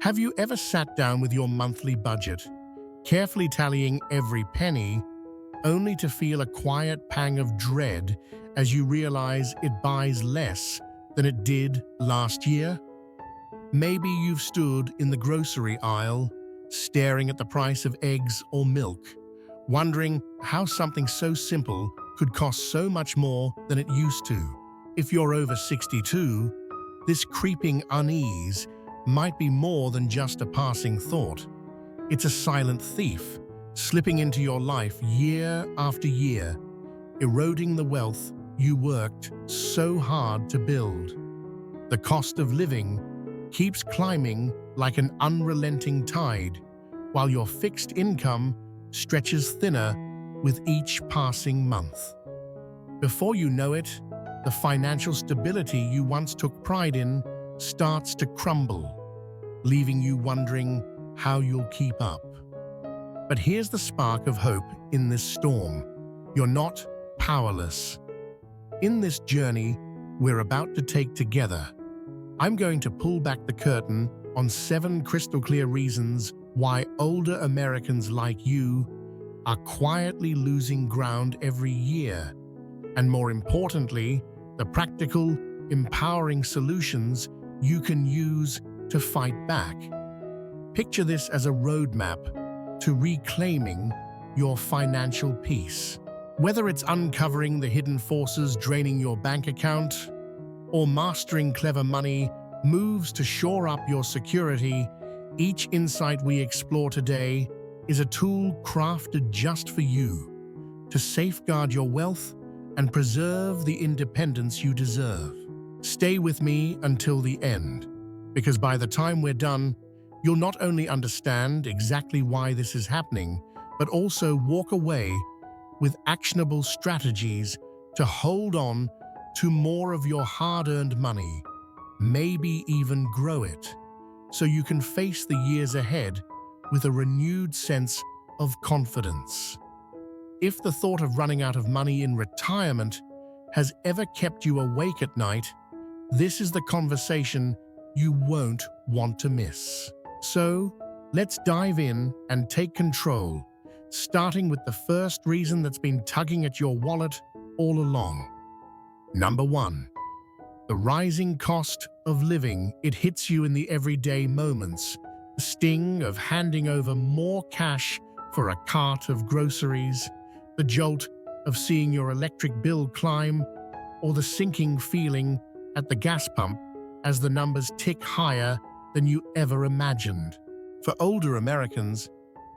Have you ever sat down with your monthly budget, carefully tallying every penny, only to feel a quiet pang of dread as you realize it buys less than it did last year? Maybe you've stood in the grocery aisle, staring at the price of eggs or milk, wondering how something so simple could cost so much more than it used to. If you're over 62, this creeping unease might be more than just a passing thought. It's a silent thief, slipping into your life year after year, eroding the wealth you worked so hard to build. The cost of living keeps climbing like an unrelenting tide, while your fixed income stretches thinner with each passing month. Before you know it, the financial stability you once took pride in starts to crumble, leaving you wondering how you'll keep up. But here's the spark of hope in this storm. You're not powerless. In this journey we're about to take together, I'm going to pull back the curtain on 7 crystal-clear reasons why older Americans like you are quietly losing ground every year, and more importantly, the practical, empowering solutions you can use to fight back. Picture this as a roadmap to reclaiming your financial peace. Whether it's uncovering the hidden forces draining your bank account or mastering clever money moves to shore up your security, each insight we explore today is a tool crafted just for you to safeguard your wealth and preserve the independence you deserve. Stay with me until the end, because by the time we're done, you'll not only understand exactly why this is happening, but also walk away with actionable strategies to hold on to more of your hard-earned money, maybe even grow it, so you can face the years ahead with a renewed sense of confidence. If the thought of running out of money in retirement has ever kept you awake at night, this is the conversation you won't want to miss. So, let's dive in and take control, starting with the first reason that's been tugging at your wallet all along. Number 1. The rising cost of living. It hits you in the everyday moments. The sting of handing over more cash for a cart of groceries, the jolt of seeing your electric bill climb, or the sinking feeling at the gas pump as the numbers tick higher than you ever imagined. For older Americans,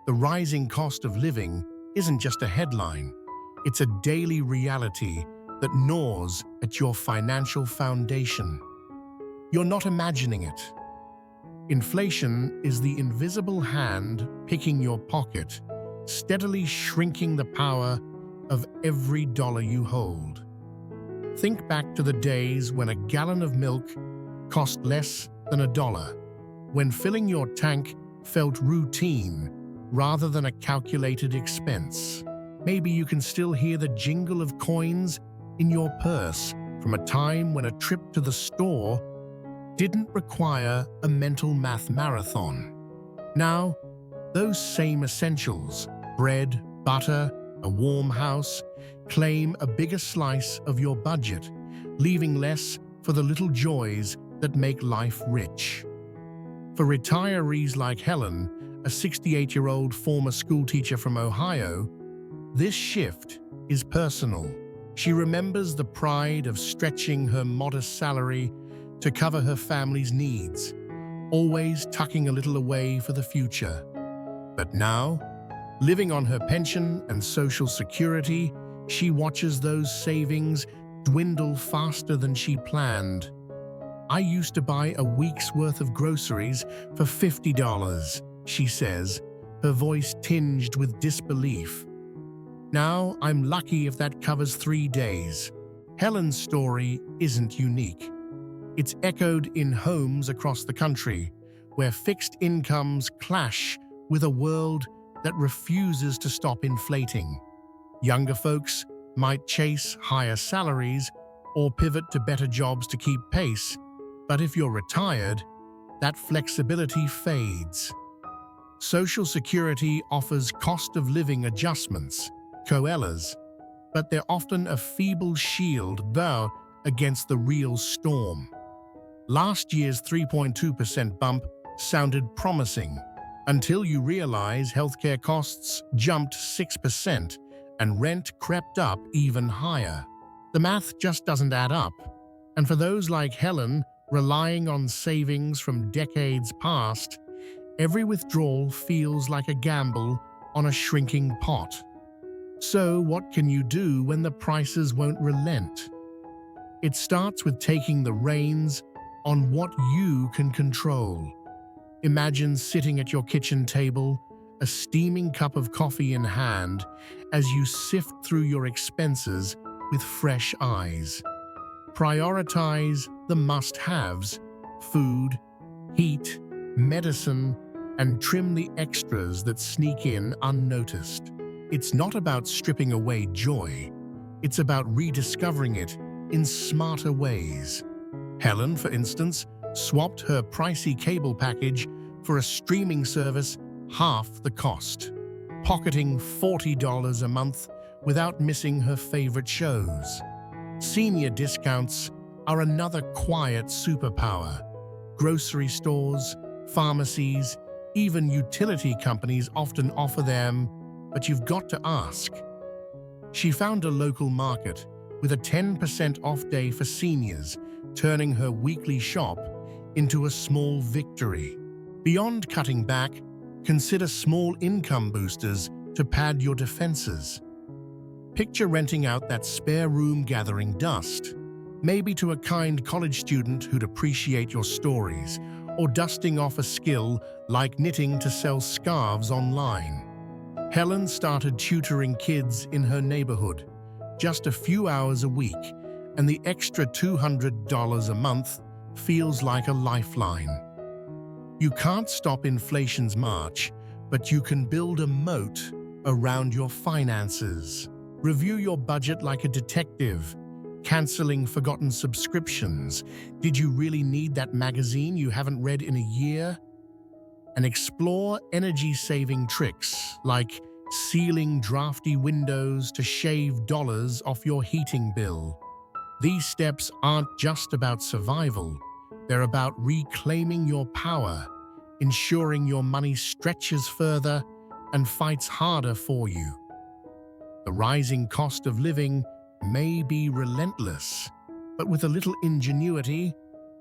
the rising cost of living isn't just a headline. It's a daily reality that gnaws at your financial foundation. You're not imagining it. Inflation is the invisible hand picking your pocket, steadily shrinking the power of every dollar you hold. Think back to the days when a gallon of milk cost less than $1, when filling your tank felt routine rather than a calculated expense. Maybe you can still hear the jingle of coins in your purse from a time when a trip to the store didn't require a mental math marathon. Now, those same essentials, bread, butter, a warm house, claim a bigger slice of your budget, leaving less for the little joys that make life rich. For retirees like Helen, a 68-year-old former schoolteacher from Ohio, this shift is personal. She remembers the pride of stretching her modest salary to cover her family's needs, always tucking a little away for the future. But now, living on her pension and Social Security, she watches those savings dwindle faster than she planned. "I used to buy a week's worth of groceries for $50, she says, her voice tinged with disbelief. "Now I'm lucky if that covers 3 days." Helen's story isn't unique. It's echoed in homes across the country, where fixed incomes clash with a world that refuses to stop inflating. Younger folks might chase higher salaries or pivot to better jobs to keep pace, but if you're retired, that flexibility fades. Social Security offers cost of living adjustments, COLAs, but they're often a feeble shield though against the real storm. Last year's 3.2% bump sounded promising until you realize healthcare costs jumped 6% and rent crept up even higher. The math just doesn't add up. And for those like Helen, relying on savings from decades past, every withdrawal feels like a gamble on a shrinking pot. So what can you do when the prices won't relent? It starts with taking the reins on what you can control. Imagine sitting at your kitchen table, a steaming cup of coffee in hand, as you sift through your expenses with fresh eyes. Prioritize the must-haves: food, heat, medicine, and trim the extras that sneak in unnoticed. It's not about stripping away joy. It's about rediscovering it in smarter ways. Helen, for instance, swapped her pricey cable package for a streaming service half the cost, pocketing $40 a month without missing her favorite shows. Senior discounts are another quiet superpower. Grocery stores, pharmacies, even utility companies often offer them, but you've got to ask. She found a local market with a 10% off day for seniors, turning her weekly shop into a small victory. Beyond cutting back, consider small income boosters to pad your defenses. Picture renting out that spare room gathering dust, maybe to a kind college student who'd appreciate your stories, or dusting off a skill like knitting to sell scarves online. Helen started tutoring kids in her neighborhood, just a few hours a week, and the extra $200 a month feels like a lifeline. You can't stop inflation's march, but you can build a moat around your finances. Review your budget like a detective, canceling forgotten subscriptions. Did you really need that magazine you haven't read in a year? And explore energy-saving tricks like sealing drafty windows to shave dollars off your heating bill. These steps aren't just about survival. They're about reclaiming your power, ensuring your money stretches further and fights harder for you. The rising cost of living may be relentless, but with a little ingenuity,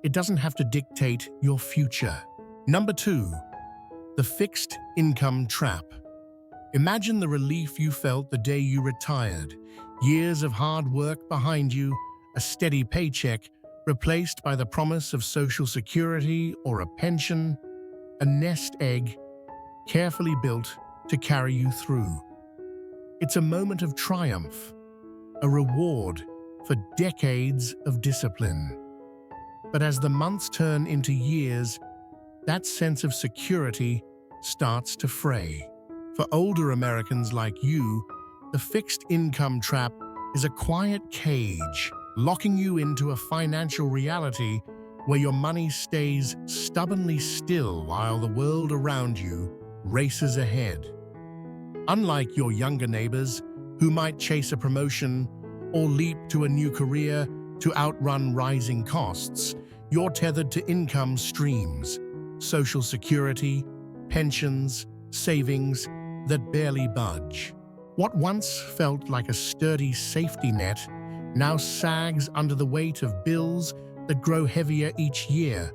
it doesn't have to dictate your future. Number 2, the fixed income trap. Imagine the relief you felt the day you retired. Years of hard work behind you, a steady paycheck replaced by the promise of Social Security or a pension, a nest egg carefully built to carry you through. It's a moment of triumph, a reward for decades of discipline. But as the months turn into years, that sense of security starts to fray. For older Americans like you, the fixed income trap is a quiet cage, locking you into a financial reality where your money stays stubbornly still while the world around you races ahead. Unlike your younger neighbors, who might chase a promotion or leap to a new career to outrun rising costs, you're tethered to income streams, Social Security, pensions, savings that barely budge. What once felt like a sturdy safety net now sags under the weight of bills that grow heavier each year,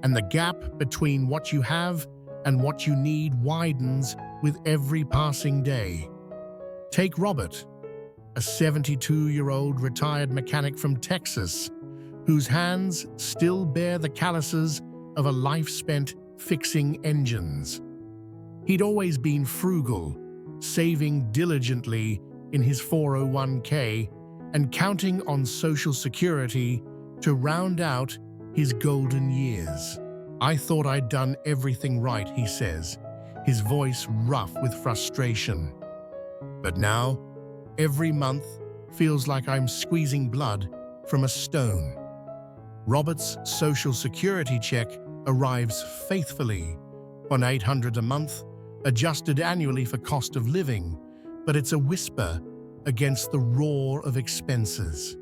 and the gap between what you have and what you need widens with every passing day. Take Robert, a 72-year-old retired mechanic from Texas, whose hands still bear the calluses of a life spent fixing engines. He'd always been frugal, saving diligently in his 401k and counting on Social Security to round out his golden years. "I thought I'd done everything right," he says, his voice rough with frustration. "But now, every month feels like I'm squeezing blood from a stone." Robert's Social Security check arrives faithfully on $800 a month, adjusted annually for cost of living, but it's a whisper against the roar of expenses.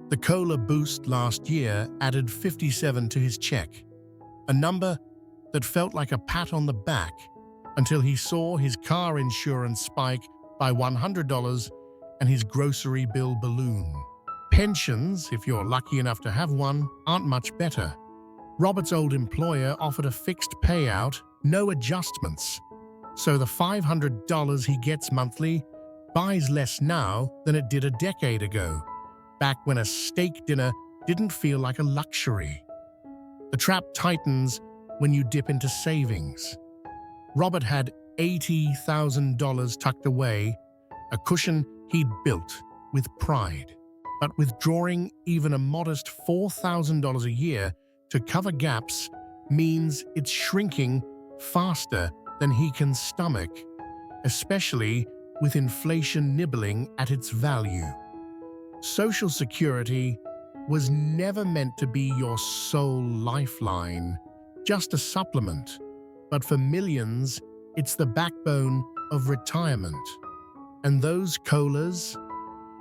The Cola Boost last year added $57 to his check, a number that felt like a pat on the back until he saw his car insurance spike by $100 and his grocery bill balloon. Pensions, if you're lucky enough to have one, aren't much better. Robert's old employer offered a fixed payout, no adjustments. So the $500 he gets monthly buys less now than it did a decade ago, back when a steak dinner didn't feel like a luxury. The trap tightens when you dip into savings. Robert had $80,000 tucked away, a cushion he'd built with pride. But withdrawing even a modest $4,000 a year to cover gaps means it's shrinking faster than he can stomach, especially with inflation nibbling at its value. Social Security was never meant to be your sole lifeline, just a supplement. But for millions, it's the backbone of retirement. And those COLAs,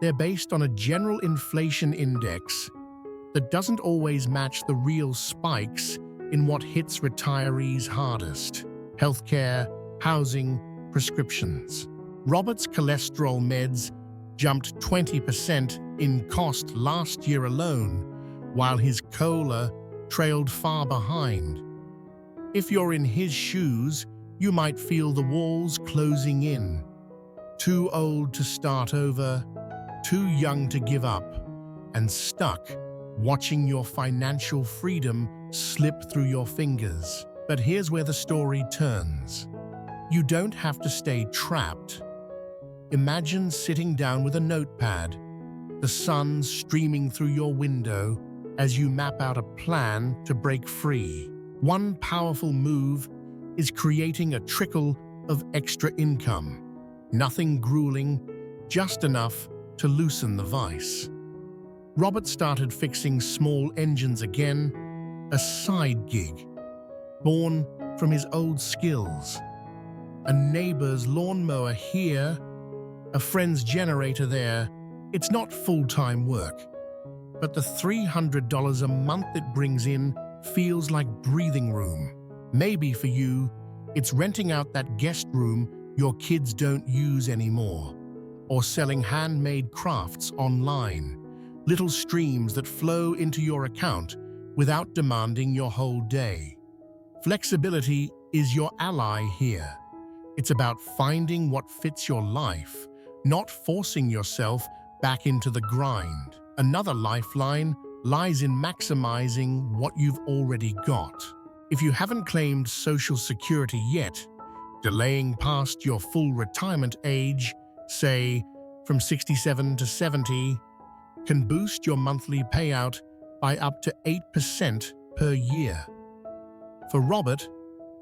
they're based on a general inflation index that doesn't always match the real spikes in what hits retirees hardest: healthcare, housing, prescriptions. Robert's cholesterol meds jumped 20% in cost last year alone, while his COLA trailed far behind. If you're in his shoes, you might feel the walls closing in. Too old to start over, too young to give up, and stuck watching your financial freedom slip through your fingers. But here's where the story turns. You don't have to stay trapped. Imagine sitting down with a notepad, the sun streaming through your window as you map out a plan to break free. One powerful move is creating a trickle of extra income. Nothing grueling, just enough to loosen the vice. Robert started fixing small engines again, a side gig, born from his old skills. A neighbor's lawnmower here, a friend's generator there. It's not full-time work, but the $300 a month it brings in feels like breathing room. Maybe for you, it's renting out that guest room your kids don't use anymore, or selling handmade crafts online, little streams that flow into your account without demanding your whole day. Flexibility is your ally here. It's about finding what fits your life, not forcing yourself back into the grind. Another lifeline lies in maximizing what you've already got. If you haven't claimed Social Security yet, delaying past your full retirement age, say from 67 to 70, can boost your monthly payout by up to 8% per year. For Robert,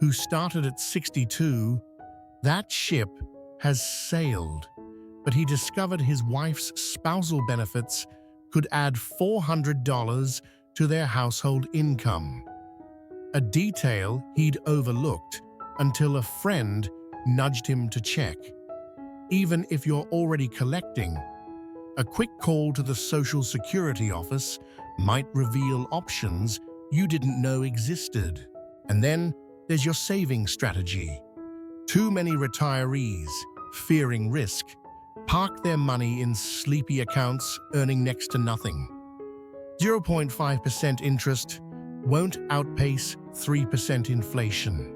who started at 62, that ship has sailed, but he discovered his wife's spousal benefits could add $400 to their household income. A detail he'd overlooked until a friend nudged him to check. Even if you're already collecting, a quick call to the Social Security office might reveal options you didn't know existed. And then there's your saving strategy. Too many retirees, fearing risk, park their money in sleepy accounts earning next to nothing. 0.5% interest won't outpace 3% inflation.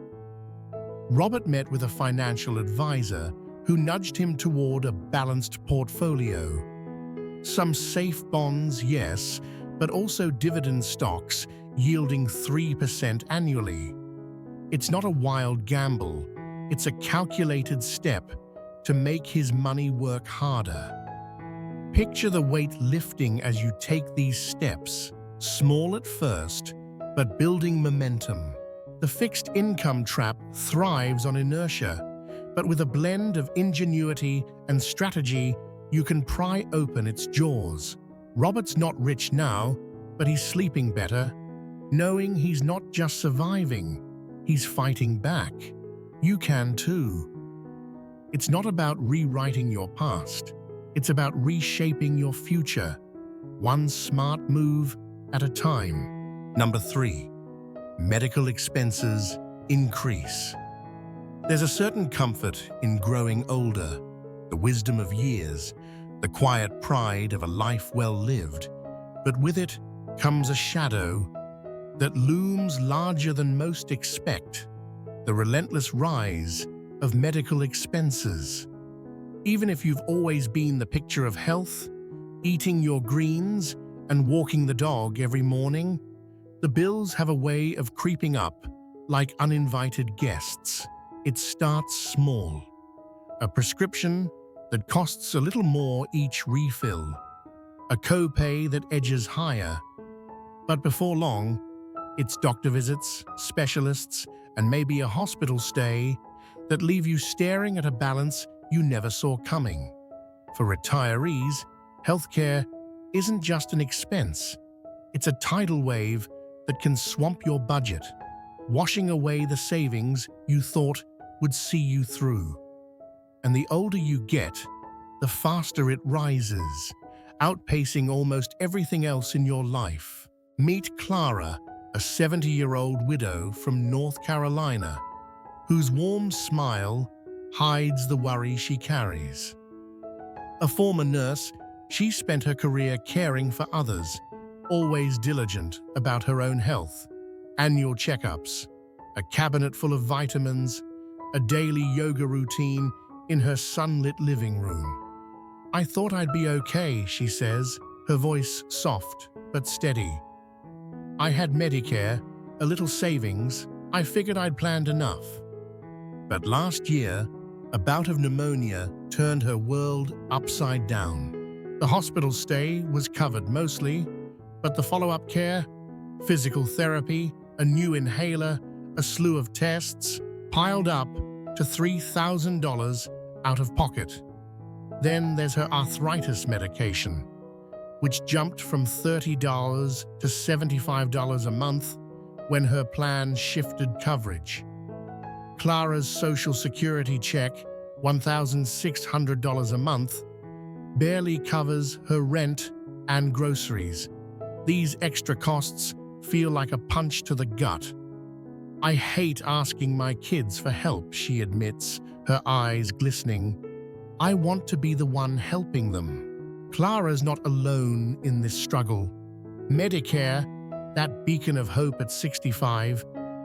Robert met with a financial advisor who nudged him toward a balanced portfolio. Some safe bonds, yes, but also dividend stocks yielding 3% annually. It's not a wild gamble. It's a calculated step to make his money work harder. Picture the weight lifting as you take these steps, small at first, but building momentum. The fixed income trap thrives on inertia, but with a blend of ingenuity and strategy, you can pry open its jaws. Robert's not rich now, but he's sleeping better, knowing he's not just surviving, he's fighting back. You can too. It's not about rewriting your past. It's about reshaping your future, one smart move at a time. Number 3, medical expenses increase. There's a certain comfort in growing older, the wisdom of years, the quiet pride of a life well lived. But with it comes a shadow that looms larger than most expect, the relentless rise of medical expenses. Even if you've always been the picture of health, eating your greens and walking the dog every morning, the bills have a way of creeping up like uninvited guests. It starts small. A prescription that costs a little more each refill. A copay that edges higher. But before long, it's doctor visits, specialists, and maybe a hospital stay that leave you staring at a balance you never saw coming. For retirees, healthcare isn't just an expense. It's a tidal wave that can swamp your budget, washing away the savings you thought would see you through. And the older you get, the faster it rises, outpacing almost everything else in your life. Meet Clara, a 70-year-old widow from North Carolina, whose warm smile hides the worry she carries. A former nurse, she spent her career caring for others, always diligent about her own health. Annual checkups, a cabinet full of vitamins, a daily yoga routine in her sunlit living room. "I thought I'd be okay," she says, her voice soft but steady. "I had Medicare, a little savings, I figured I'd planned enough." But last year, a bout of pneumonia turned her world upside down. The hospital stay was covered mostly, but the follow-up care, physical therapy, a new inhaler, a slew of tests, piled up to $3,000 out of pocket. Then there's her arthritis medication, which jumped from $30 to $75 a month when her plan shifted coverage. Clara's Social Security check, $1,600 a month, barely covers her rent and groceries. These extra costs feel like a punch to the gut. "I hate asking my kids for help," she admits, her eyes glistening. "I want to be the one helping them." Clara's not alone in this struggle. Medicare, that beacon of hope at 65,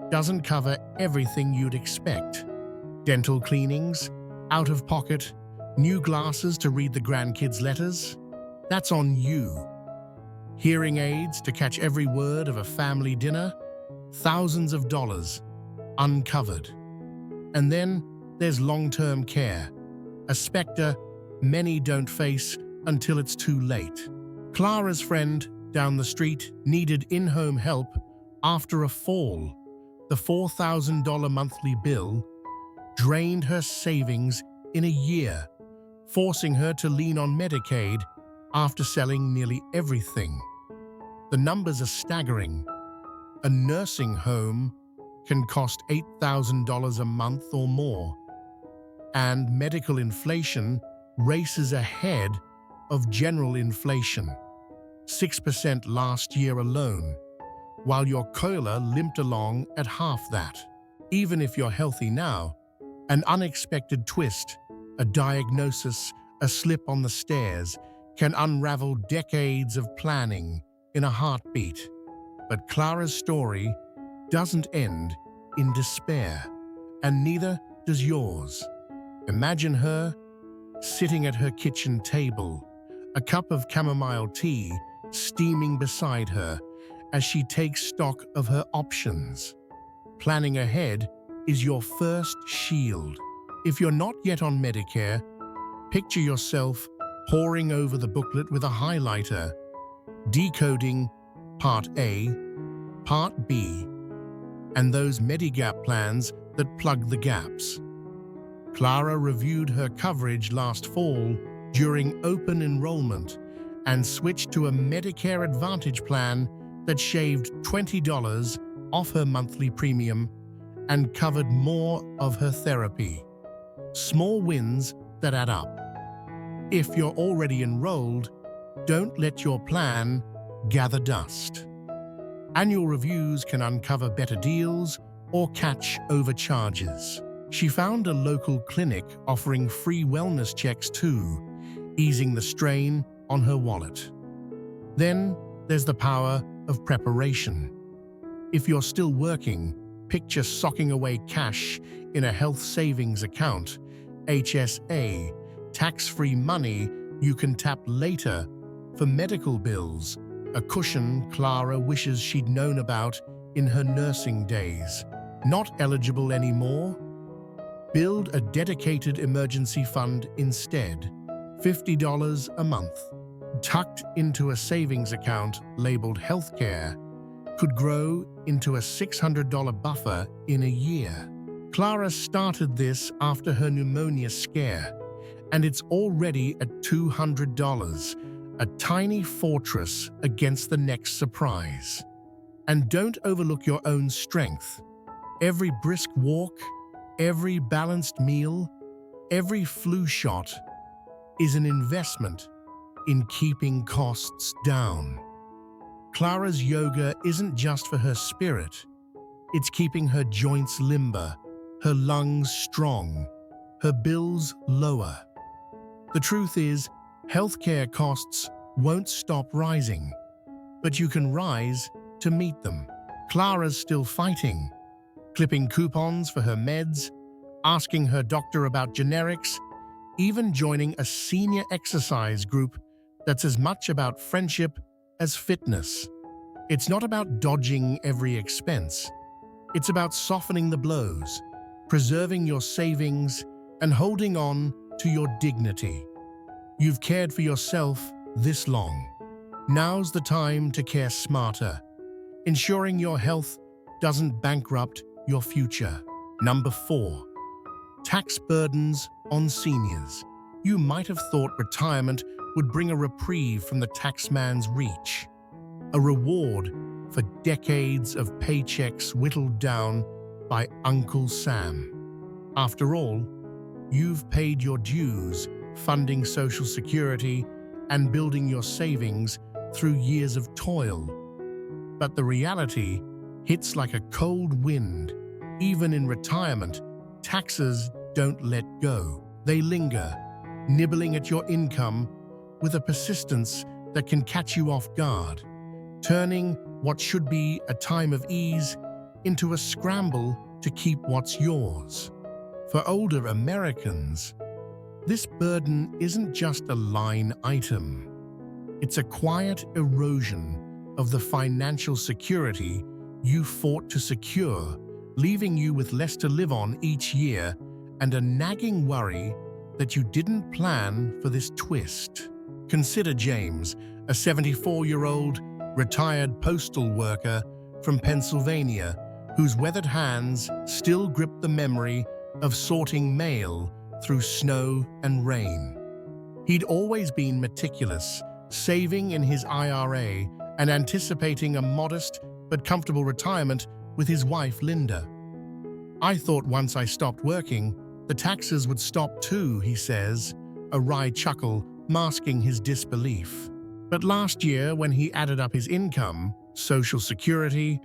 doesn't cover everything you'd expect. Dental cleanings, out of pocket, new glasses to read the grandkids' letters, that's on you. Hearing aids to catch every word of a family dinner, thousands of dollars, uncovered. And then there's long-term care, a specter many don't face until it's too late. Clara's friend down the street needed in-home help after a fall. The $4,000 monthly bill drained her savings in a year, forcing her to lean on Medicaid after selling nearly everything. The numbers are staggering. A nursing home can cost $8,000 a month or more, and medical inflation races ahead of general inflation, 6% last year alone, while your COLA limped along at half that. Even if you're healthy now, an unexpected twist, a diagnosis, a slip on the stairs can unravel decades of planning in a heartbeat. But Clara's story doesn't end in despair, and neither does yours. Imagine her sitting at her kitchen table, a cup of chamomile tea steaming beside her as she takes stock of her options. Planning ahead is your first shield. If you're not yet on Medicare, picture yourself poring over the booklet with a highlighter, decoding Part A, Part B, and those Medigap plans that plug the gaps. Clara reviewed her coverage last fall during open enrollment and switched to a Medicare Advantage plan that shaved $20 off her monthly premium and covered more of her therapy. Small wins that add up. If you're already enrolled, don't let your plan gather dust. Annual reviews can uncover better deals or catch overcharges. She found a local clinic offering free wellness checks too, easing the strain on her wallet. Then there's the power of preparation. If you're still working, picture socking away cash in a health savings account, HSA, tax-free money you can tap later for medical bills, a cushion Clara wishes she'd known about in her nursing days. Not eligible anymore? Build a dedicated emergency fund instead, $50 a month. Tucked into a savings account labeled healthcare, could grow into a $600 buffer in a year. Clara started this after her pneumonia scare, and it's already at $200, a tiny fortress against the next surprise. And don't overlook your own strength. Every brisk walk, every balanced meal, every flu shot is an investment in keeping costs down. Clara's yoga isn't just for her spirit. It's keeping her joints limber, her lungs strong, her bills lower. The truth is, healthcare costs won't stop rising, but you can rise to meet them. Clara's still fighting, clipping coupons for her meds, asking her doctor about generics, even joining a senior exercise group that's as much about friendship as fitness. It's not about dodging every expense. It's about softening the blows, preserving your savings, and holding on to your dignity. You've cared for yourself this long. Now's the time to care smarter, ensuring your health doesn't bankrupt your future. Number 4. Tax burdens on seniors. You might have thought retirement would bring a reprieve from the taxman's reach, a reward for decades of paychecks whittled down by Uncle Sam. After all, you've paid your dues, funding Social Security and building your savings through years of toil. But the reality hits like a cold wind. Even in retirement, taxes don't let go. They linger, nibbling at your income with a persistence that can catch you off guard, turning what should be a time of ease into a scramble to keep what's yours. For older Americans, this burden isn't just a line item. It's a quiet erosion of the financial security you fought to secure, leaving you with less to live on each year and a nagging worry that you didn't plan for this twist. Consider James, a 74-year-old retired postal worker from Pennsylvania, whose weathered hands still grip the memory of sorting mail through snow and rain. He'd always been meticulous, saving in his IRA and anticipating a modest but comfortable retirement with his wife, Linda. "I thought once I stopped working, the taxes would stop too," he says, a wry chuckle masking his disbelief. But last year, when he added up his income, Social Security,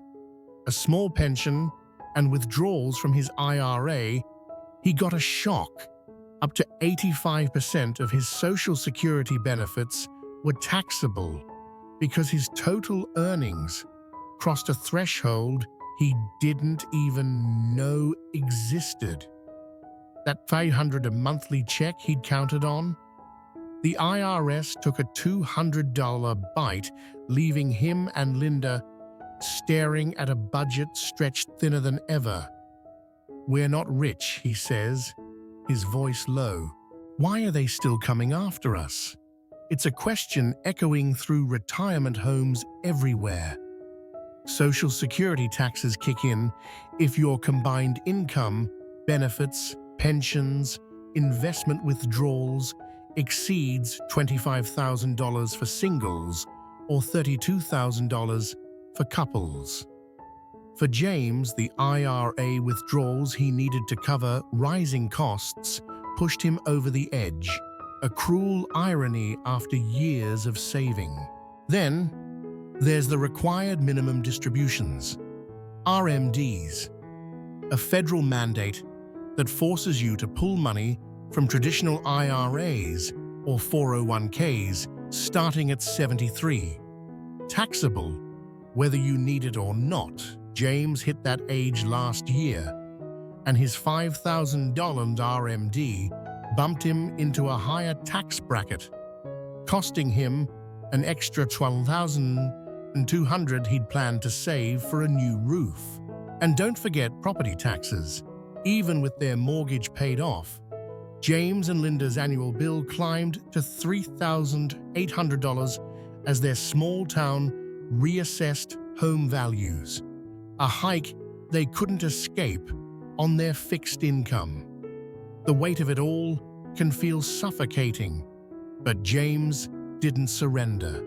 a small pension, and withdrawals from his IRA, he got a shock. Up to 85% of his Social Security benefits were taxable because his total earnings crossed a threshold he didn't even know existed. That $500 a monthly check he'd counted on? The IRS took a $200 bite, leaving him and Linda staring at a budget stretched thinner than ever. "We're not rich," he says, his voice low. "Why are they still coming after us?" It's a question echoing through retirement homes everywhere. Social Security taxes kick in if your combined income, benefits, pensions, investment withdrawals exceeds $25,000 for singles or $32,000 for couples. For James, the IRA withdrawals he needed to cover rising costs pushed him over the edge, a cruel irony after years of saving. Then, there's the required minimum distributions, RMDs, a federal mandate that forces you to pull money from traditional IRAs or 401ks starting at 73. Taxable, whether you need it or not. James hit that age last year, and his $5,000 RMD bumped him into a higher tax bracket, costing him an extra $12,200 he'd planned to save for a new roof. And don't forget property taxes. Even with their mortgage paid off, James and Linda's annual bill climbed to $3,800 as their small-town reassessed home values, a hike they couldn't escape on their fixed income. The weight of it all can feel suffocating, but James didn't surrender,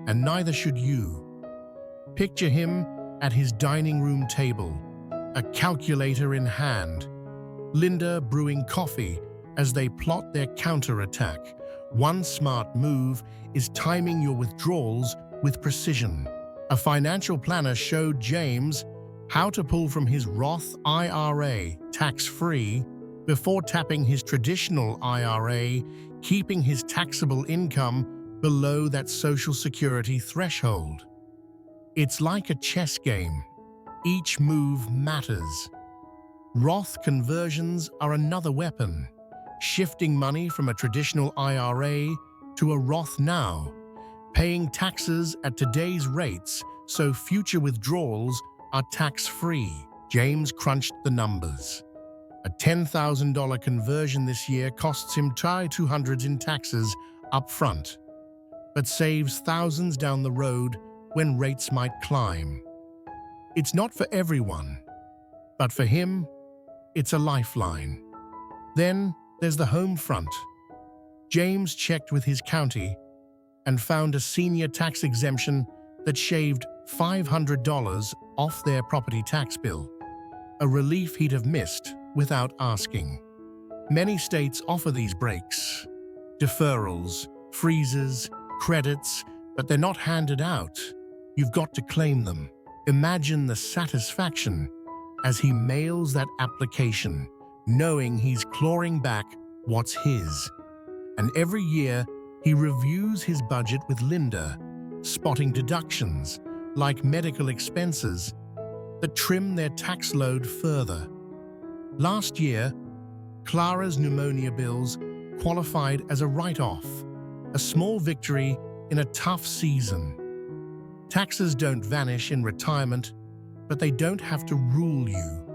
and neither should you. Picture him at his dining room table, a calculator in hand, Linda brewing coffee as they plot their counterattack. One smart move is timing your withdrawals with precision. A financial planner showed James how to pull from his Roth IRA tax-free before tapping his traditional IRA, keeping his taxable income below that Social Security threshold. It's like a chess game. Each move matters. Roth conversions are another weapon, shifting money from a traditional IRA to a Roth now, paying taxes at today's rates so future withdrawals are tax-free. James crunched the numbers. A $10,000 conversion this year costs him $200 in taxes up front, but saves thousands down the road when rates might climb. It's not for everyone, but for him, it's a lifeline. Then there's the home front. James checked with his county and found a senior tax exemption that shaved $500 off their property tax bill, a relief he'd have missed without asking. Many states offer these breaks, deferrals, freezes, credits, but they're not handed out. You've got to claim them. Imagine the satisfaction as he mails that application, knowing he's clawing back what's his. And every year, he reviews his budget with Linda, spotting deductions like medical expenses that trim their tax load further. Last year, Clara's pneumonia bills qualified as a write-off, a small victory in a tough season. Taxes don't vanish in retirement, but they don't have to rule you.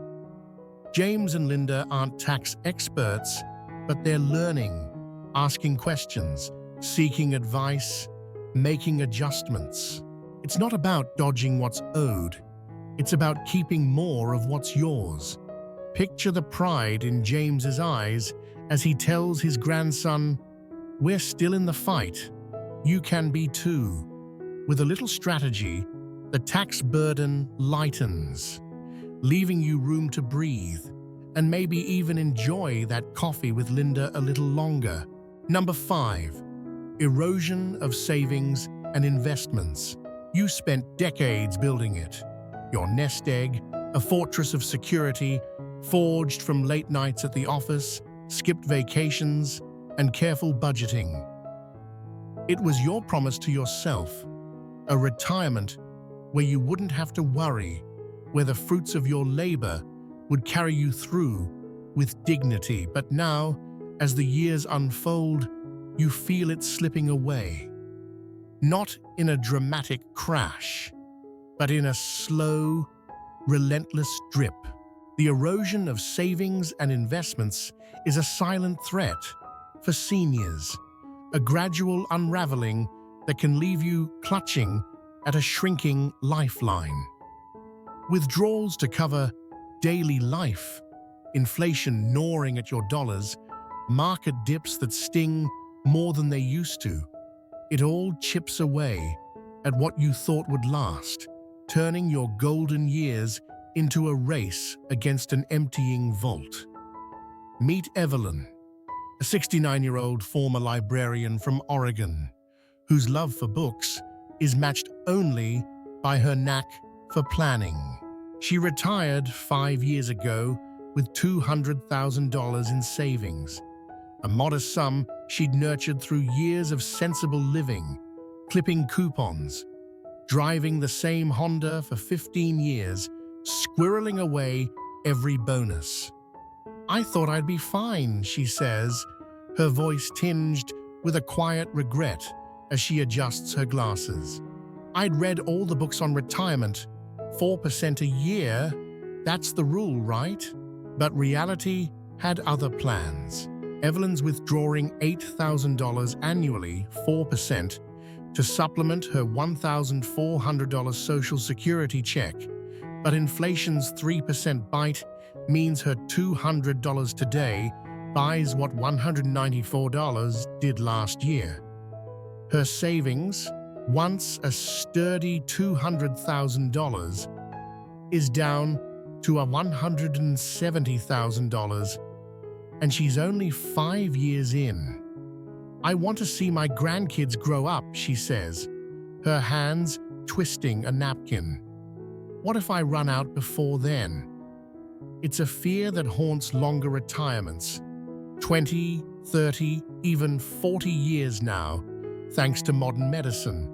James and Linda aren't tax experts, but they're learning, asking questions, seeking advice, making adjustments. It's not about dodging what's owed. It's about keeping more of what's yours. Picture the pride in James's eyes as he tells his grandson, "We're still in the fight. You can be too." With a little strategy, the tax burden lightens, leaving you room to breathe and maybe even enjoy that coffee with Linda a little longer. Number 5, erosion of savings and investments. You spent decades building it. Your nest egg, a fortress of security, forged from late nights at the office, skipped vacations, and careful budgeting. It was your promise to yourself, a retirement where you wouldn't have to worry, where the fruits of your labor would carry you through with dignity. But now, as the years unfold, you feel it slipping away. Not in a dramatic crash, but in a slow, relentless drip. The erosion of savings and investments is a silent threat for seniors, a gradual unraveling that can leave you clutching at a shrinking lifeline. Withdrawals to cover daily life, inflation gnawing at your dollars, market dips that sting more than they used to. It all chips away at what you thought would last. turning your golden years into a race against an emptying vault. Meet Evelyn, a 69-year-old former librarian from Oregon, whose love for books is matched only by her knack for planning. She retired 5 years ago with $200,000 in savings, a modest sum she'd nurtured through years of sensible living, clipping coupons, driving the same Honda for 15 years, squirreling away every bonus. "I thought I'd be fine," she says, her voice tinged with a quiet regret as she adjusts her glasses. "I'd read all the books on retirement. 4% a year, that's the rule, right?" But reality had other plans. Evelyn's withdrawing $8,000 annually, 4%, to supplement her $1,400 Social Security check. But inflation's 3% bite means her $200 today buys what $194 did last year. Her savings, once a sturdy $200,000, is down to $170,000, and she's only 5 years in. "I want to see my grandkids grow up," she says, her hands twisting a napkin. "What if I run out before then?" It's a fear that haunts longer retirements, 20, 30, even 40 years now, thanks to modern medicine.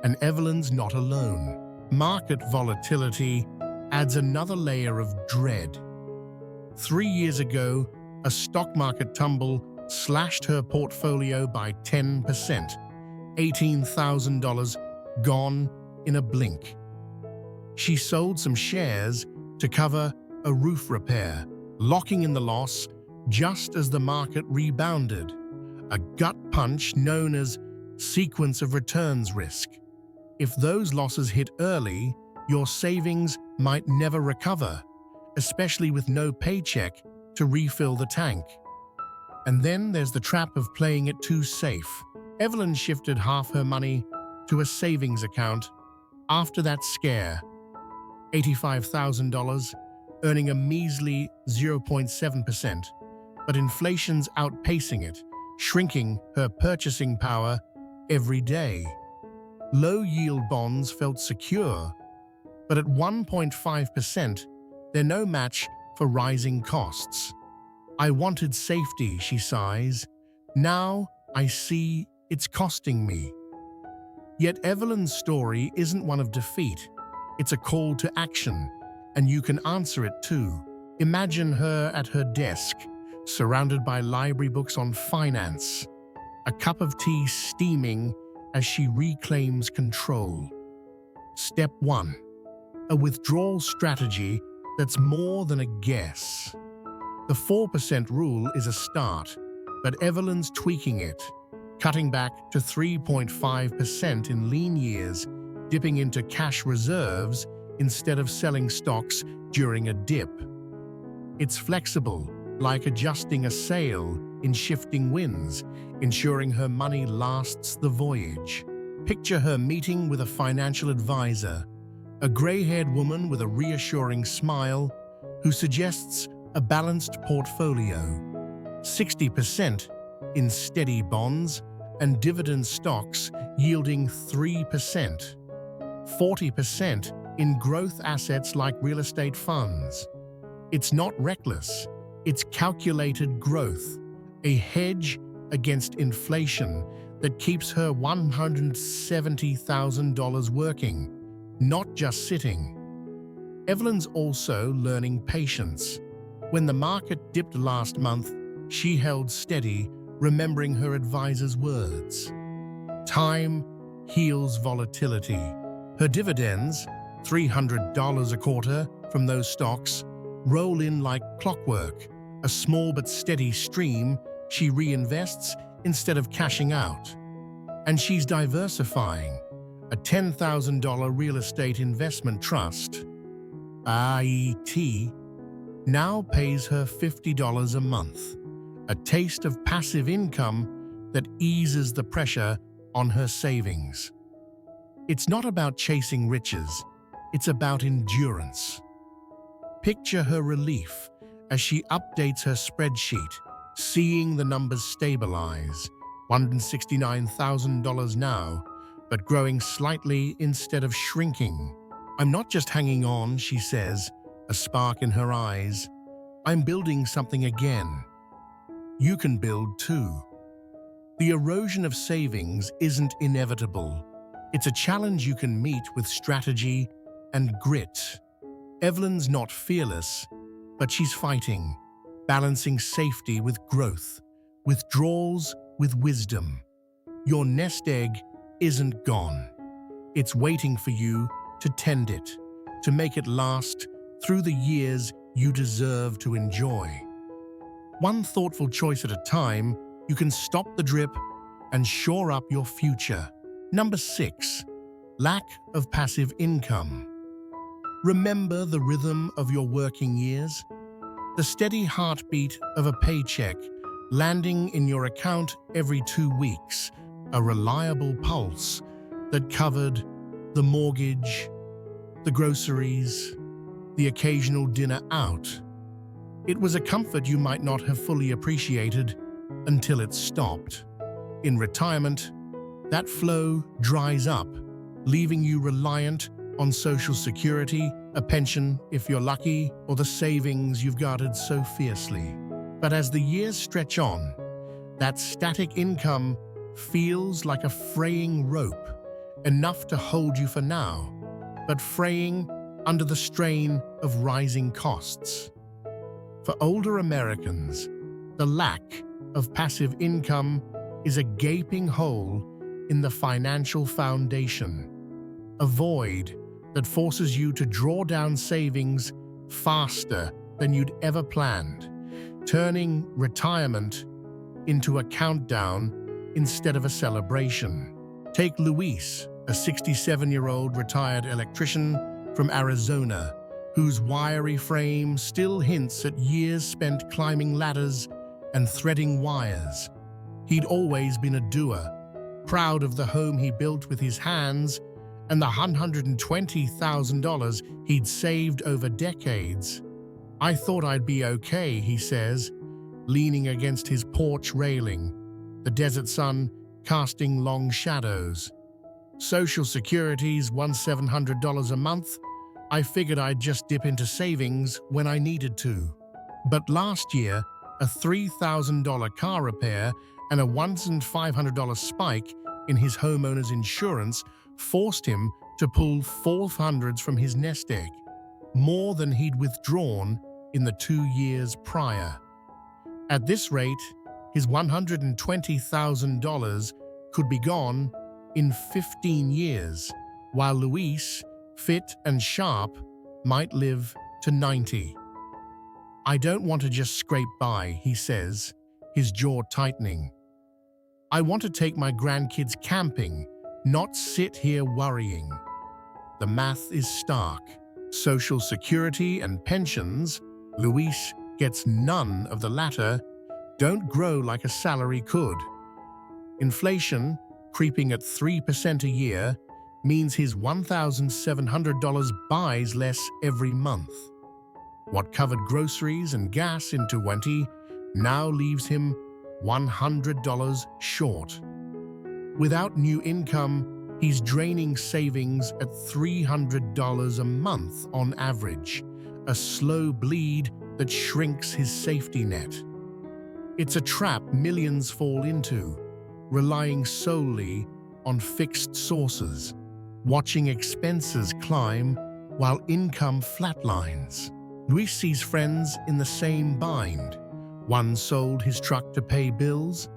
And Evelyn's not alone. Market volatility adds another layer of dread. 3 years ago, a stock market tumble slashed her portfolio by 10%, $18,000 gone in a blink. She sold some shares to cover a roof repair, locking in the loss just as the market rebounded, a gut punch known as sequence of returns risk. If those losses hit early, your savings might never recover, especially with no paycheck to refill the tank. And then there's the trap of playing it too safe. Evelyn shifted half her money to a savings account after that scare, $85,000, earning a measly 0.7%, but inflation's outpacing it, shrinking her purchasing power every day. Low-yield bonds felt secure, but at 1.5%, they're no match for rising costs. "I wanted safety," she sighs. "Now I see it's costing me." Yet Evelyn's story isn't one of defeat. It's a call to action, and you can answer it too. Imagine her at her desk, surrounded by library books on finance, a cup of tea steaming as she reclaims control. Step 1. A withdrawal strategy that's more than a guess. The 4% rule is a start, but Evelyn's tweaking it, cutting back to 3.5% in lean years, dipping into cash reserves instead of selling stocks during a dip. It's flexible, like adjusting a sail in shifting winds, ensuring her money lasts the voyage. Picture her meeting with a financial advisor, a gray-haired woman with a reassuring smile who suggests a balanced portfolio, 60% in steady bonds and dividend stocks yielding 3%, 40% in growth assets like real estate funds. It's not reckless, it's calculated growth, a hedge against inflation that keeps her $170,000 working, not just sitting. Evelyn's also learning patience. When the market dipped last month, she held steady, remembering her advisor's words. Time heals volatility. Her dividends, $300 a quarter from those stocks, roll in like clockwork, a small but steady stream she reinvests instead of cashing out. And she's diversifying. A $10,000 real estate investment trust, IET, now pays her $50 a month, a taste of passive income that eases the pressure on her savings. It's not about chasing riches, It's about endurance. Picture her relief as she updates her spreadsheet, seeing the numbers stabilize. $169,000 now, but growing slightly instead of shrinking. "I'm not just hanging on," she says, a spark in her eyes. "I'm building something again." You can build too. The erosion of savings isn't inevitable. It's a challenge you can meet with strategy and grit. Evelyn's not fearless, but she's fighting, balancing safety with growth, withdrawals with wisdom. Your nest egg isn't gone. It's waiting for you to tend it, to make it last through the years you deserve to enjoy. One thoughtful choice at a time, you can stop the drip and shore up your future. Number 6, lack of passive income. Remember the rhythm of your working years? The steady heartbeat of a paycheck landing in your account every 2 weeks, a reliable pulse that covered the mortgage, the groceries, the occasional dinner out. It was a comfort you might not have fully appreciated until it stopped. In retirement, that flow dries up, leaving you reliant on Social Security, a pension if you're lucky, or the savings you've guarded so fiercely. But as the years stretch on, that static income feels like a fraying rope, enough to hold you for now, but fraying under the strain of rising costs. For older Americans, the lack of passive income is a gaping hole in the financial foundation, a void that forces you to draw down savings faster than you'd ever planned, turning retirement into a countdown instead of a celebration. Take Luis, a 67-year-old retired electrician from Arizona, whose wiry frame still hints at years spent climbing ladders and threading wires. He'd always been a doer, proud of the home he built with his hands and the $120,000 he'd saved over decades. "I thought I'd be okay," he says, leaning against his porch railing, the desert sun casting long shadows. "Social Security's $1,700 a month. I figured I'd just dip into savings when I needed to." But last year, a $3,000 car repair and a $1,500 spike in his homeowner's insurance forced him to pull 400s from his nest egg, more than he'd withdrawn in the 2 years prior. At this rate, his $120,000 could be gone in 15 years, while Luis, fit and sharp, might live to 90. "I don't want to just scrape by," he says, his jaw tightening. "I want to take my grandkids camping, not sit here worrying." The math is stark. Social Security and pensions, Luis gets none of the latter, don't grow like a salary could. Inflation, creeping at 3% a year, means his $1,700 buys less every month. What covered groceries and gas in 2020 now leaves him $100 short. Without new income, he's draining savings at $300 a month on average, a slow bleed that shrinks his safety net. It's a trap millions fall into, relying solely on fixed sources, watching expenses climb while income flatlines. Luis sees friends in the same bind. One sold his truck to pay bills.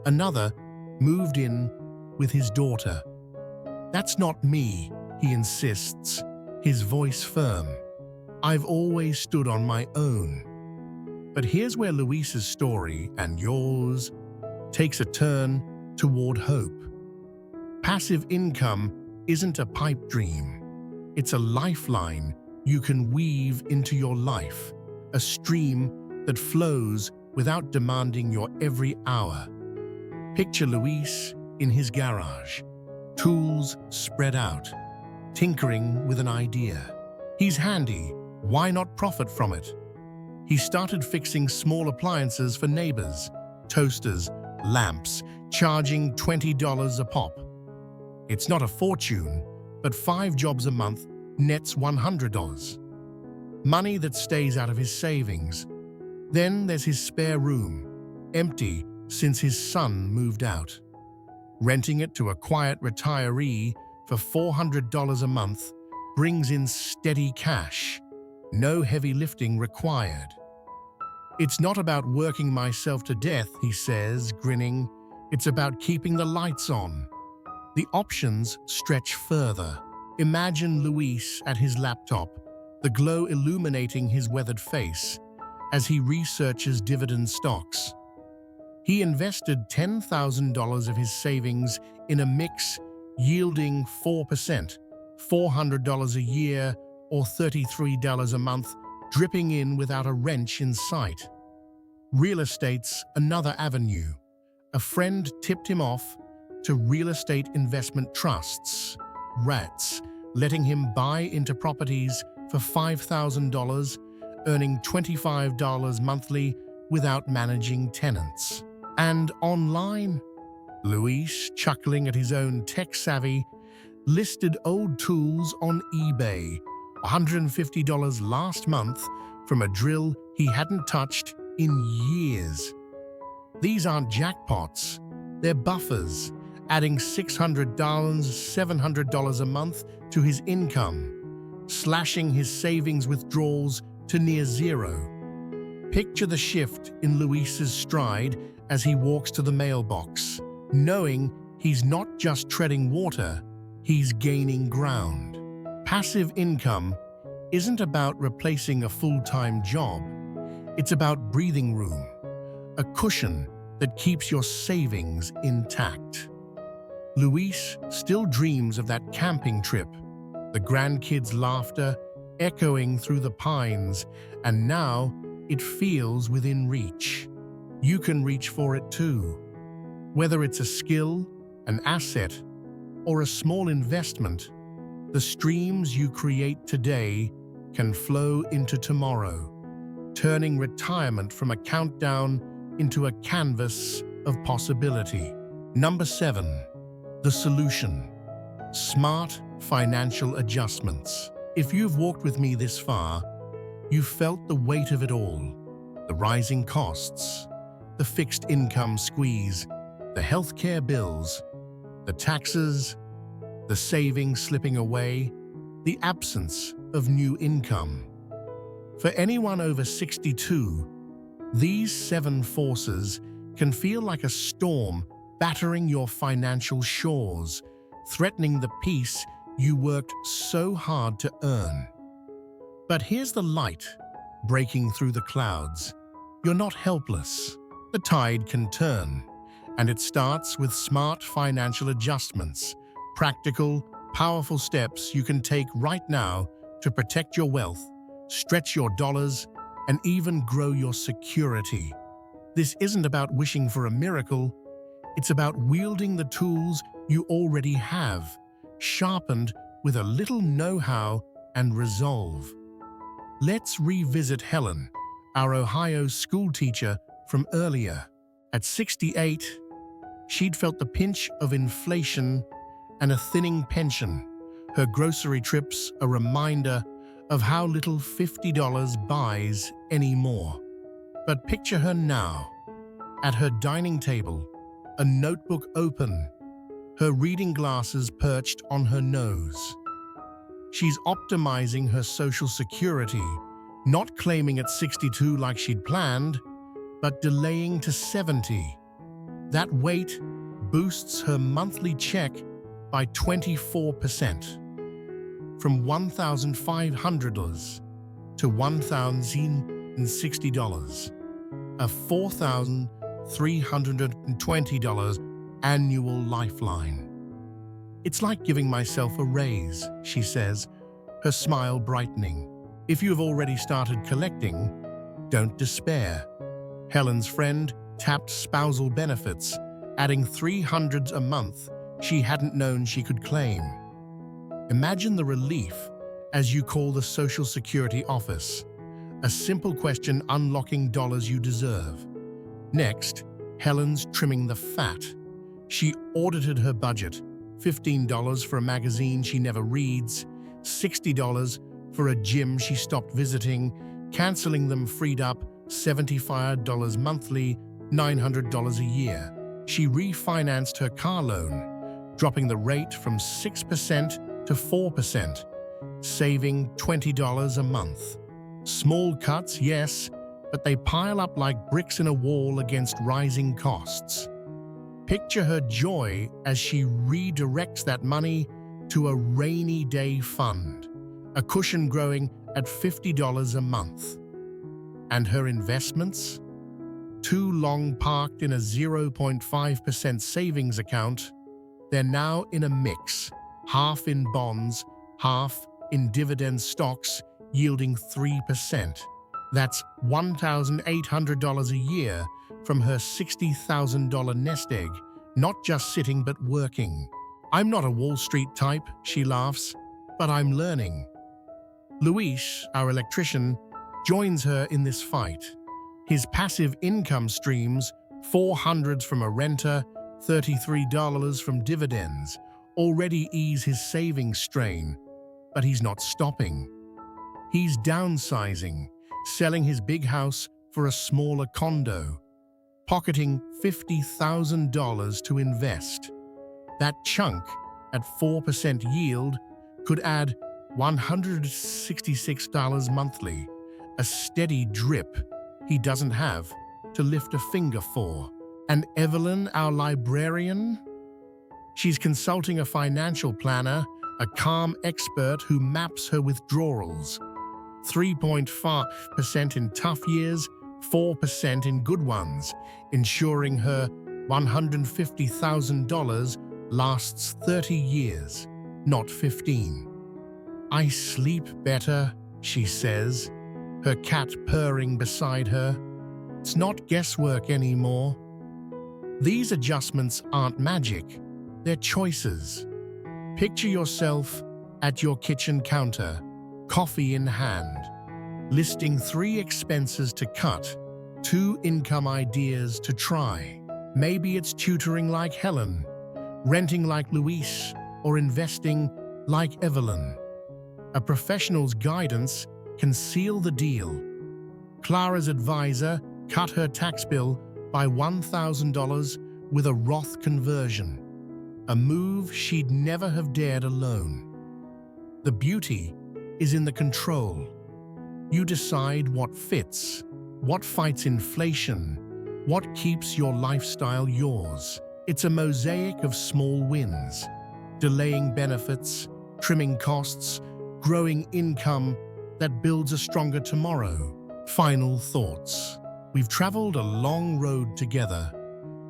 Another moved in with his daughter. "That's not me," he insists, his voice firm. "I've always stood on my own." But here's where Luis's story, and yours, takes a turn toward hope. Passive income isn't a pipe dream. It's a lifeline you can weave into your life, a stream that flows without demanding your every hour. Picture Luis in his garage, tools spread out, tinkering with an idea. He's handy, why not profit from it? He started fixing small appliances for neighbors, toasters, lamps, charging $20 a pop. It's not a fortune, but 5 jobs a month nets $100. Money that stays out of his savings. Then there's his spare room, empty since his son moved out. Renting it to a quiet retiree for $400 a month brings in steady cash, no heavy lifting required. It's not about working myself to death, he says, grinning. It's about keeping the lights on. The options stretch further. Imagine Luis at his laptop, the glow illuminating his weathered face as he researches dividend stocks. He invested $10,000 of his savings in a mix yielding 4%, $400 a year or $33 a month, dripping in without a wrench in sight. Real estate's another avenue. A friend tipped him off to real estate investment trusts, REITs, letting him buy into properties for $5,000, earning $25 monthly without managing tenants. And online, Luis, chuckling at his own tech savvy, listed old tools on eBay, $150 last month from a drill he hadn't touched in years. These aren't jackpots, they're buffers, adding $600, $700 a month to his income, slashing his savings withdrawals to near zero. Picture the shift in Luis's stride as he walks to the mailbox, knowing he's not just treading water, he's gaining ground. Passive income isn't about replacing a full-time job. It's about breathing room, a cushion that keeps your savings intact. Luis still dreams of that camping trip, the grandkids' laughter echoing through the pines, and now it feels within reach. You can reach for it too. Whether it's a skill, an asset, or a small investment, the streams you create today can flow into tomorrow, turning retirement from a countdown into a canvas of possibility. Number 7. The solution. Smart financial adjustments. If you've walked with me this far, you've felt the weight of it all. The rising costs, the fixed income squeeze, the healthcare bills, the taxes, the savings slipping away, the absence of new income. For anyone over 62, these 7 forces can feel like a storm battering your financial shores, threatening the peace you worked so hard to earn. But here's the light breaking through the clouds. You're not helpless. The tide can turn, and it starts with smart financial adjustments, practical, powerful steps you can take right now to protect your wealth, stretch your dollars, and even grow your security. This isn't about wishing for a miracle. It's about wielding the tools you already have, sharpened with a little know-how and resolve. Let's revisit Helen, our Ohio school teacher from earlier. At 68, she'd felt the pinch of inflation and a thinning pension, her grocery trips a reminder of how little $50 buys anymore. But picture her now, at her dining table, a notebook open, her reading glasses perched on her nose. She's optimizing her Social Security, not claiming at 62 like she'd planned, but delaying to 70. That wait boosts her monthly check by 24%, from $1,500 to $1,060, a $4,320 annual lifeline. It's like giving myself a raise, she says, her smile brightening. If you've already started collecting, don't despair. Helen's friend tapped spousal benefits, adding $300 a month she hadn't known she could claim. Imagine the relief as you call the Social Security office. A simple question unlocking dollars you deserve. Next, Helen's trimming the fat. She audited her budget. $15 for a magazine she never reads, $60 for a gym she stopped visiting, canceling them freed up $75 monthly, $900 a year. She refinanced her car loan, dropping the rate from 6% to 4%, saving $20 a month. Small cuts, yes, but they pile up like bricks in a wall against rising costs. Picture her joy as she redirects that money to a rainy day fund, a cushion growing at $50 a month. And her investments? Too long parked in a 0.5% savings account, they're now in a mix, half in bonds, half in dividend stocks, yielding 3%. That's $1,800 a year from her $60,000 nest egg, not just sitting but working. I'm not a Wall Street type, she laughs, but I'm learning. Luis, our electrician, joins her in this fight. His passive income streams, $400 from a renter, $33 from dividends, already ease his savings strain, but he's not stopping. He's downsizing, selling his big house for a smaller condo, pocketing $50,000 to invest. That chunk, at 4% yield, could add $166 monthly, a steady drip he doesn't have to lift a finger for. And Evelyn, our librarian? She's consulting a financial planner, a calm expert who maps her withdrawals. 3.5% in tough years, 4% in good ones, ensuring her $150,000 lasts 30 years, not 15. I sleep better, she says, her cat purring beside her. It's not guesswork anymore. These adjustments aren't magic, they're choices. Picture yourself at your kitchen counter, coffee in hand, listing 3 expenses to cut, 2 income ideas to try. Maybe it's tutoring like Helen, renting like Luis, or investing like Evelyn. A professional's guidance can seal the deal. Clara's advisor cut her tax bill by $1,000 with a Roth conversion, a move she'd never have dared alone. The beauty is in the control. You decide what fits, what fights inflation, what keeps your lifestyle yours. It's a mosaic of small wins, delaying benefits, trimming costs, growing income that builds a stronger tomorrow. Final thoughts. We've traveled a long road together,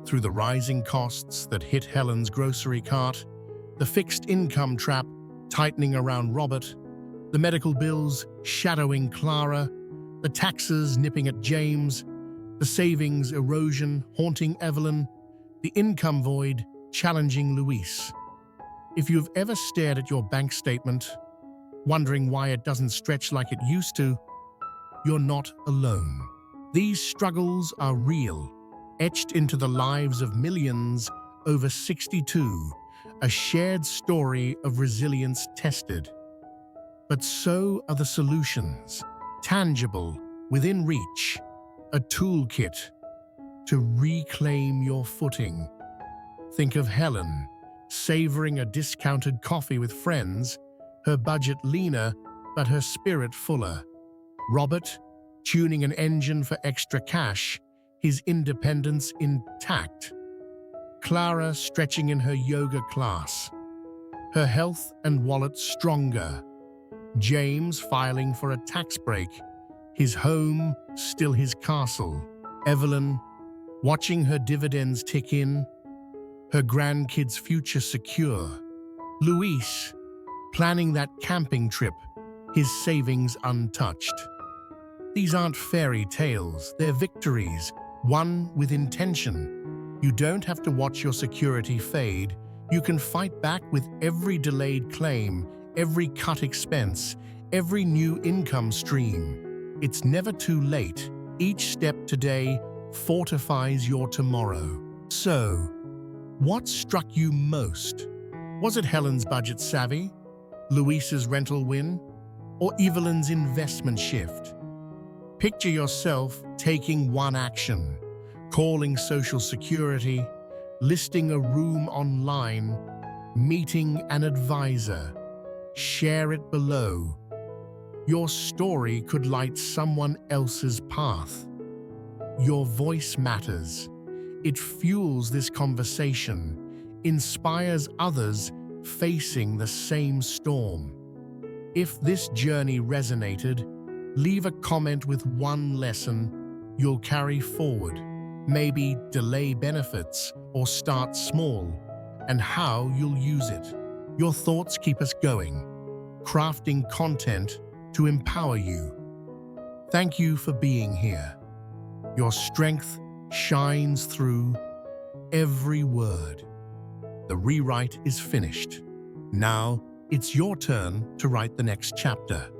through the rising costs that hit Helen's grocery cart, the fixed income trap tightening around Robert, the medical bills shadowing Clara, the taxes nipping at James, the savings erosion haunting Evelyn, the income void challenging Luis. If you've ever stared at your bank statement, wondering why it doesn't stretch like it used to, you're not alone. These struggles are real, etched into the lives of millions over 62, a shared story of resilience tested. But so are the solutions, tangible, within reach, a toolkit to reclaim your footing. Think of Helen, savoring a discounted coffee with friends, her budget leaner but her spirit fuller. Robert, tuning an engine for extra cash, his independence intact. Clara stretching in her yoga class, her health and wallet stronger. James filing for a tax break, his home still his castle. Evelyn watching her dividends tick in, her grandkids' future secure. Luis planning that camping trip, his savings untouched. These aren't fairy tales, they're victories, won with intention. You don't have to watch your security fade. You can fight back with every delayed claim, every cut expense, every new income stream. It's never too late. Each step today fortifies your tomorrow. So, what struck you most? Was it Helen's budget savvy, Luisa's rental win, or Evelyn's investment shift? Picture yourself taking one action, calling Social Security, listing a room online, meeting an advisor. Share it below. Your story could light someone else's path. Your voice matters. It fuels this conversation, inspires others facing the same storm. If this journey resonated, leave a comment with one lesson you'll carry forward. Maybe delay benefits or start small, and how you'll use it. Your thoughts keep us going, crafting content to empower you. Thank you for being here. Your strength shines through every word. The rewrite is finished. Now, it's your turn to write the next chapter.